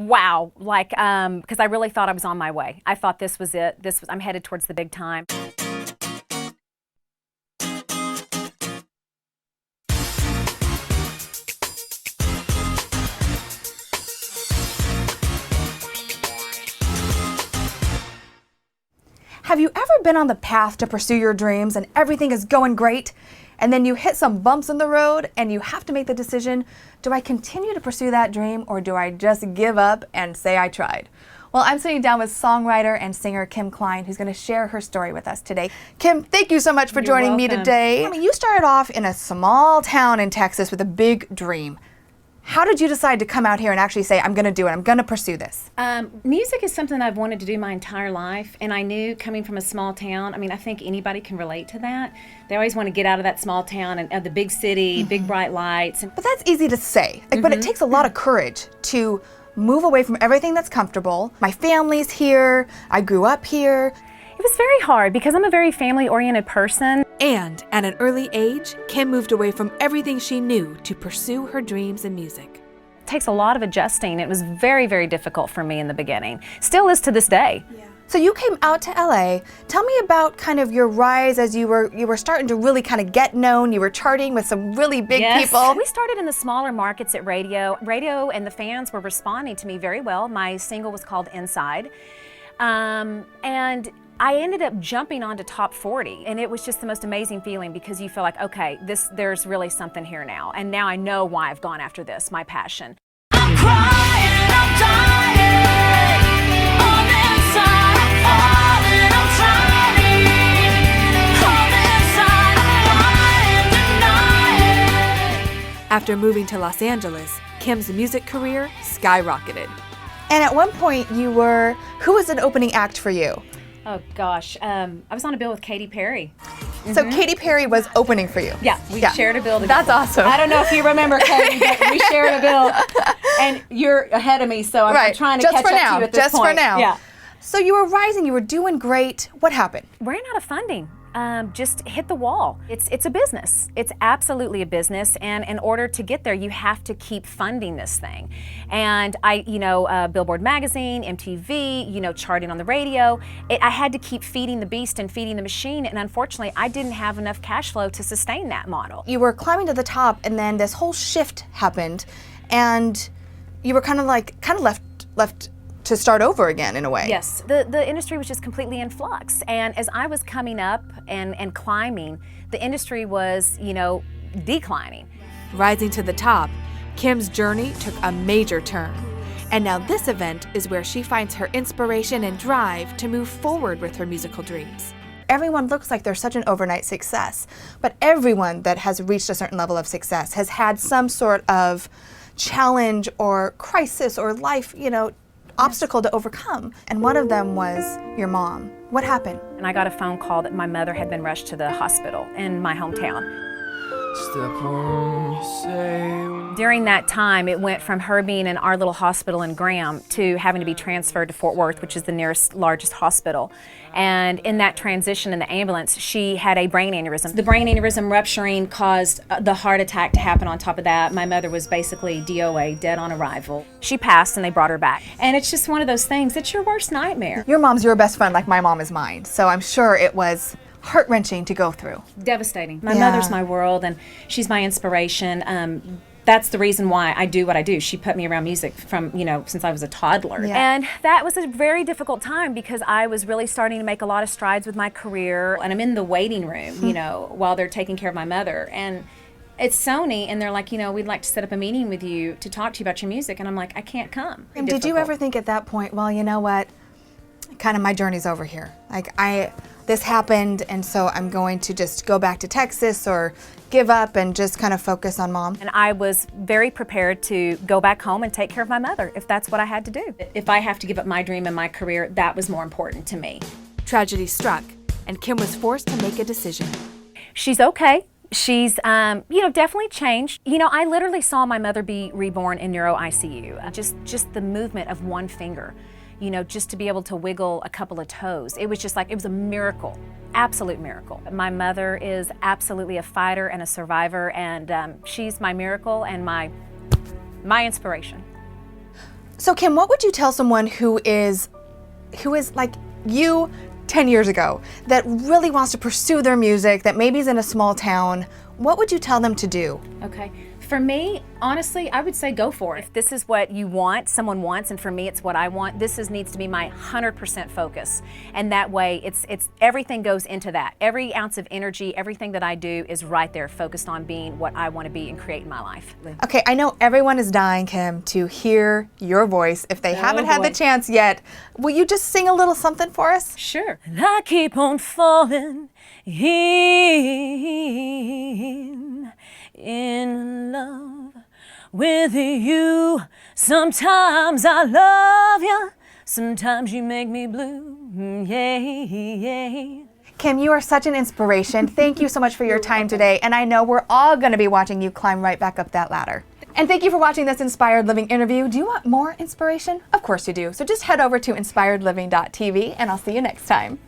wow, like, because I really thought I was on my way. I thought this was it. I'm headed towards the big time. Have you ever been on the path to pursue your dreams and everything is going great, and then you hit some bumps in the road and you have to make the decision, do I continue to pursue that dream or do I just give up and say I tried? Well, I'm sitting down with songwriter and singer Kim Kline, who's going to share her story with us today. Kim, thank you so much for joining me today. I mean, you started off in a small town in Texas with a big dream. How did you decide to come out here and actually say, I'm going to do it, I'm going to pursue this? Music is something I've wanted to do my entire life, and I knew coming from a small town, I mean, I think anybody can relate to that. They always want to get out of that small town and the big city, big bright lights. But that's easy to say, but it takes a lot of courage to move away from everything that's comfortable. My family's here, I grew up here. It was very hard because I'm a very family-oriented person. And at an early age, Kim moved away from everything she knew to pursue her dreams in music. It takes a lot of adjusting. It was very, very difficult for me in the beginning. Still is to this day. Yeah. So you came out to LA. Tell me about kind of your rise as you were starting to really kind of get known. You were charting with some really big people. We started in the smaller markets at radio. Radio and the fans were responding to me very well. My single was called Inside. And I ended up jumping onto top 40, and it was just the most amazing feeling because you feel like, okay, there's really something here now, and now I know why I've gone after this, my passion. I'm crying, I'm dying, on the inside, I'm falling, I'm trying, on the inside, I'm lying, denying. After moving to Los Angeles, Kim's music career skyrocketed. And at one point who was an opening act for you? Oh gosh, I was on a bill with Katy Perry. So Katy Perry was opening for you? Yeah, we shared a bill together. That's awesome. I don't know if you remember, Katy, but we shared a bill, and you're ahead of me, so I'm trying to catch up to you at this point. Just for now. Yeah. So you were rising, you were doing great. What happened? Ran out of funding. Just hit the wall. It's a business. It's absolutely a business, and in order to get there, you have to keep funding this thing. And Billboard magazine, MTV, charting on the radio. I had to keep feeding the beast and feeding the machine, and unfortunately, I didn't have enough cash flow to sustain that model. You were climbing to the top, and then this whole shift happened, and you were kind of left to start over again in a way. Yes, the industry was just completely in flux, and as I was coming up and climbing, the industry was, declining. Rising to the top, Kim's journey took a major turn. And now this event is where she finds her inspiration and drive to move forward with her musical dreams. Everyone looks like they're such an overnight success, but everyone that has reached a certain level of success has had some sort of challenge or crisis or life, obstacle to overcome. And one of them was your mom. What happened? And I got a phone call that my mother had been rushed to the hospital in my hometown. During that time, it went from her being in our little hospital in Graham to having to be transferred to Fort Worth, which is the nearest largest hospital. And in that transition in the ambulance, she had a brain aneurysm. The brain aneurysm rupturing caused the heart attack to happen on top of that. My mother was basically DOA, dead on arrival. She passed and they brought her back. And it's just one of those things, it's your worst nightmare. Your mom's your best friend like my mom is mine, so I'm sure it was heart-wrenching to go through. Devastating. My mother's my world, and she's my inspiration. That's the reason why I do what I do. She put me around music from, since I was a toddler. Yeah. And that was a very difficult time because I was really starting to make a lot of strides with my career, and I'm in the waiting room, while they're taking care of my mother. And it's Sony, and they're like, we'd like to set up a meeting with you to talk to you about your music. And I'm like, I can't come. And did you ever think at that point, well, you know what, kind of my journey's over here. This happened, and so I'm going to just go back to Texas or give up and just kind of focus on mom? And I was very prepared to go back home and take care of my mother if that's what I had to do. If I have to give up my dream and my career, that was more important to me. Tragedy struck, and Kim was forced to make a decision. She's okay. She's, definitely changed. I literally saw my mother be reborn in neuro ICU. Just the movement of one finger. Just to be able to wiggle a couple of toes. It was just like, it was a miracle, absolute miracle. My mother is absolutely a fighter and a survivor, and she's my miracle and my inspiration. So Kim, what would you tell someone who is like you 10 years ago, that really wants to pursue their music, that maybe is in a small town? What would you tell them to do? Okay. For me, honestly, I would say go for it. If this is what you want, someone wants, and for me it's what I want, needs to be my 100% focus. And that way, it's everything goes into that. Every ounce of energy, everything that I do is right there focused on being what I want to be and create in my life. Okay, I know everyone is dying, Kim, to hear your voice. If they haven't had the chance yet, will you just sing a little something for us? Sure. And I keep on falling in love with you. Sometimes I love you, sometimes you make me blue. Yeah. Kim, you are such an inspiration. Thank you so much for your time today, and I know we're all going to be watching you climb right back up that ladder. And thank you for watching this Inspired Living interview. Do you want more inspiration? Of course you do. So just head over to inspiredliving.tv, and I'll see you next time.